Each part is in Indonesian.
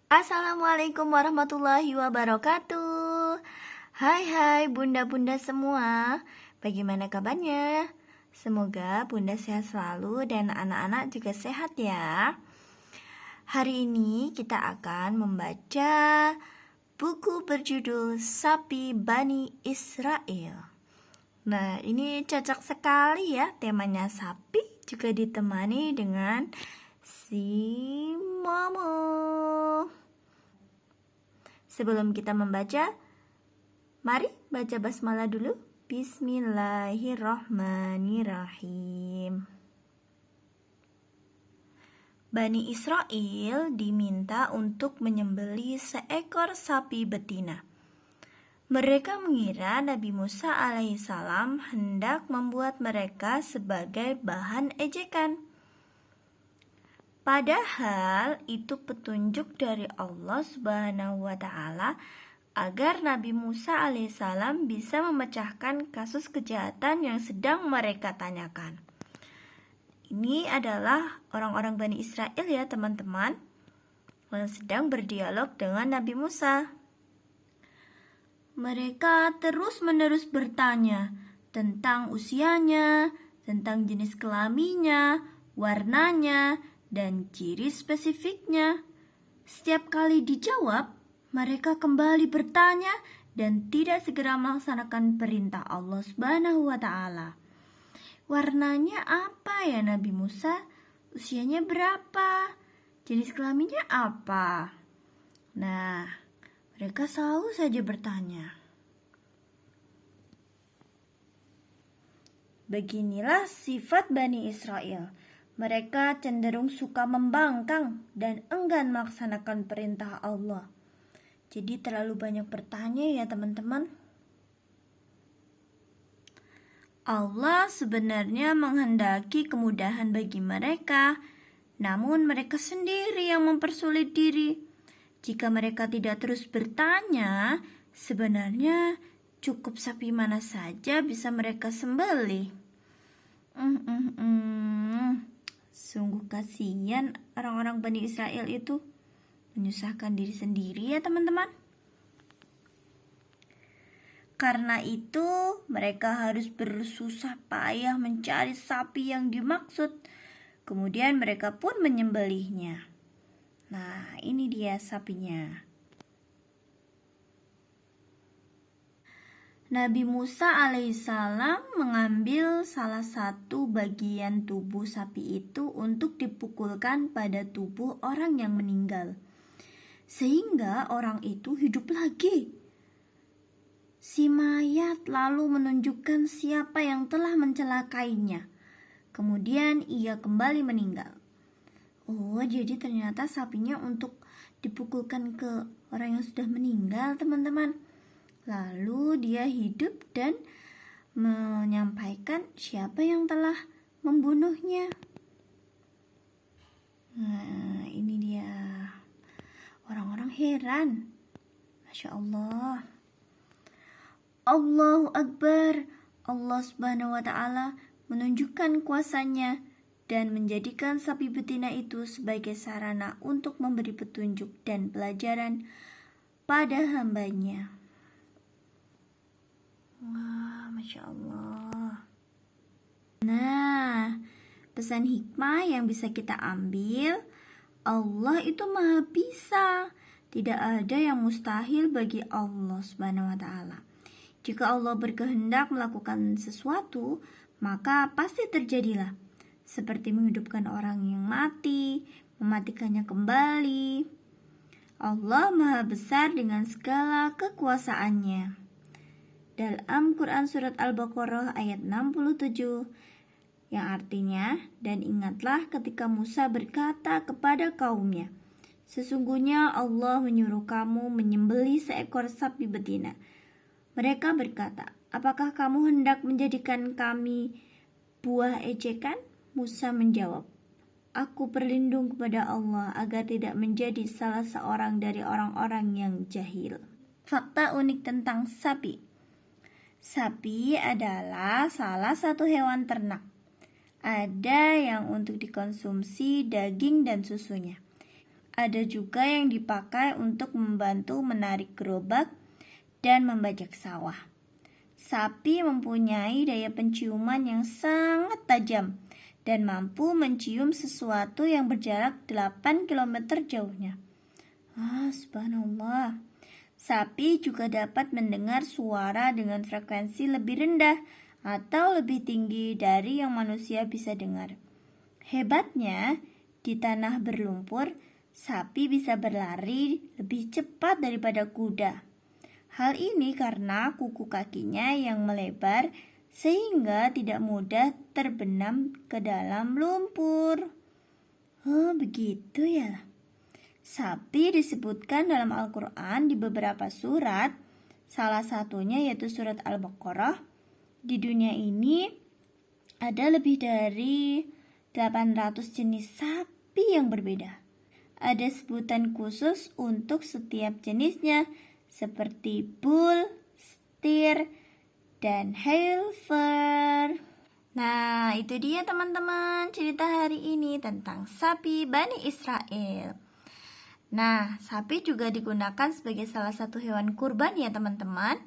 Assalamualaikum warahmatullahi wabarakatuh. Hai bunda-bunda semua. Bagaimana kabarnya? Semoga bunda sehat selalu dan anak-anak juga sehat ya. Hari ini kita akan membaca buku berjudul Sapi Bani Israel. Nah, ini cocok sekali ya, temanya sapi juga ditemani dengan si Momo. Sebelum kita membaca, mari baca basmalah dulu. Bismillahirrahmanirrahim. Bani Israel diminta untuk menyembelih seekor sapi betina. Mereka mengira Nabi Musa alaihissalam hendak membuat mereka sebagai bahan ejekan. Padahal itu petunjuk dari Allah Subhanahu wa Ta'ala agar Nabi Musa alaihissalam bisa memecahkan kasus kejahatan yang sedang mereka tanyakan. Ini adalah orang-orang Bani Israel ya teman-teman, yang sedang berdialog dengan Nabi Musa. Mereka terus-menerus bertanya tentang usianya, tentang jenis kelaminnya, warnanya, dan ciri spesifiknya. Setiap kali dijawab, mereka kembali bertanya dan tidak segera melaksanakan perintah Allah Subhanahu wa Ta'ala. Warnanya apa ya Nabi Musa? Usianya berapa? Jenis kelaminnya apa? Nah, mereka selalu saja bertanya. Beginilah sifat Bani Israel. Mereka cenderung suka membangkang dan enggan melaksanakan perintah Allah. Jadi terlalu banyak bertanya ya teman-teman. Allah sebenarnya menghendaki kemudahan bagi mereka, namun mereka sendiri yang mempersulit diri. Jika mereka tidak terus bertanya, sebenarnya cukup sapi mana saja bisa mereka sembelih. Sungguh kasihan orang-orang Bani Israel itu, menyusahkan diri sendiri ya teman-teman. Karena itu mereka harus bersusah payah mencari sapi yang dimaksud. Kemudian mereka pun menyembelihnya. Nah, ini dia sapinya. Nabi Musa alaihissalam mengambil salah satu bagian tubuh sapi itu untuk dipukulkan pada tubuh orang yang meninggal, sehingga orang itu hidup lagi. Si mayat lalu menunjukkan siapa yang telah mencelakainya. Kemudian ia kembali meninggal. Oh, jadi ternyata sapinya untuk dipukulkan ke orang yang sudah meninggal, teman-teman. Lalu dia hidup dan menyampaikan siapa yang telah membunuhnya. Nah, ini dia. Orang-orang heran. Masya Allah. Allahu Akbar. Allah Subhanahu wa Ta'ala menunjukkan kuasanya dan menjadikan sapi betina itu sebagai sarana untuk memberi petunjuk dan pelajaran pada hambanya. Wah, Masya Allah. Nah, pesan hikmah yang bisa kita ambil, Allah itu maha bisa. Tidak ada yang mustahil bagi Allah Subhanahu wa Ta'ala. Jika Allah berkehendak melakukan sesuatu, maka pasti terjadilah. Seperti menghidupkan orang yang mati, mematikannya kembali. Allah maha besar dengan segala kekuasaannya. Dalam Quran Surat Al-Baqarah ayat 67, yang artinya, dan ingatlah ketika Musa berkata kepada kaumnya, sesungguhnya Allah menyuruh kamu menyembelih seekor sapi betina. Mereka berkata, apakah kamu hendak menjadikan kami buah ejekan? Musa menjawab, aku berlindung kepada Allah agar tidak menjadi salah seorang dari orang-orang yang jahil. Fakta unik tentang sapi. Sapi adalah salah satu hewan ternak. Ada yang untuk dikonsumsi daging dan susunya. Ada juga yang dipakai untuk membantu menarik gerobak dan membajak sawah. Sapi mempunyai daya penciuman yang sangat tajam dan mampu mencium sesuatu yang berjarak 8 km jauhnya. Subhanallah. Sapi juga dapat mendengar suara dengan frekuensi lebih rendah atau lebih tinggi dari yang manusia bisa dengar. Hebatnya, di tanah berlumpur, sapi bisa berlari lebih cepat daripada kuda. Hal ini karena kuku kakinya yang melebar sehingga tidak mudah terbenam ke dalam lumpur. Begitu ya. Sapi disebutkan dalam Al-Quran di beberapa surat, salah satunya yaitu surat Al-Baqarah. Di dunia ini ada lebih dari 800 jenis sapi yang berbeda. Ada sebutan khusus untuk setiap jenisnya seperti bull, steer, dan heifer. Nah, itu dia teman-teman cerita hari ini tentang sapi Bani Israel. Nah, sapi juga digunakan sebagai salah satu hewan kurban ya teman-teman.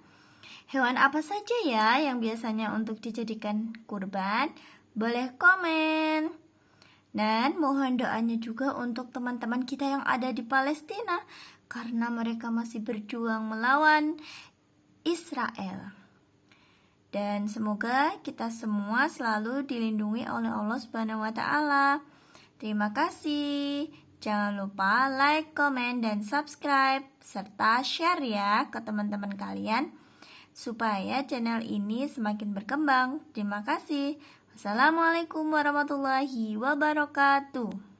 Hewan apa saja ya yang biasanya untuk dijadikan kurban? Boleh komen. Dan mohon doanya juga untuk teman-teman kita yang ada di Palestina karena mereka masih berjuang melawan Israel. Dan semoga kita semua selalu dilindungi oleh Allah Subhanahu wa taala. Terima kasih. Jangan lupa like, komen, dan subscribe serta share ya ke teman-teman kalian supaya channel ini semakin berkembang. Terima kasih. Wassalamualaikum warahmatullahi wabarakatuh.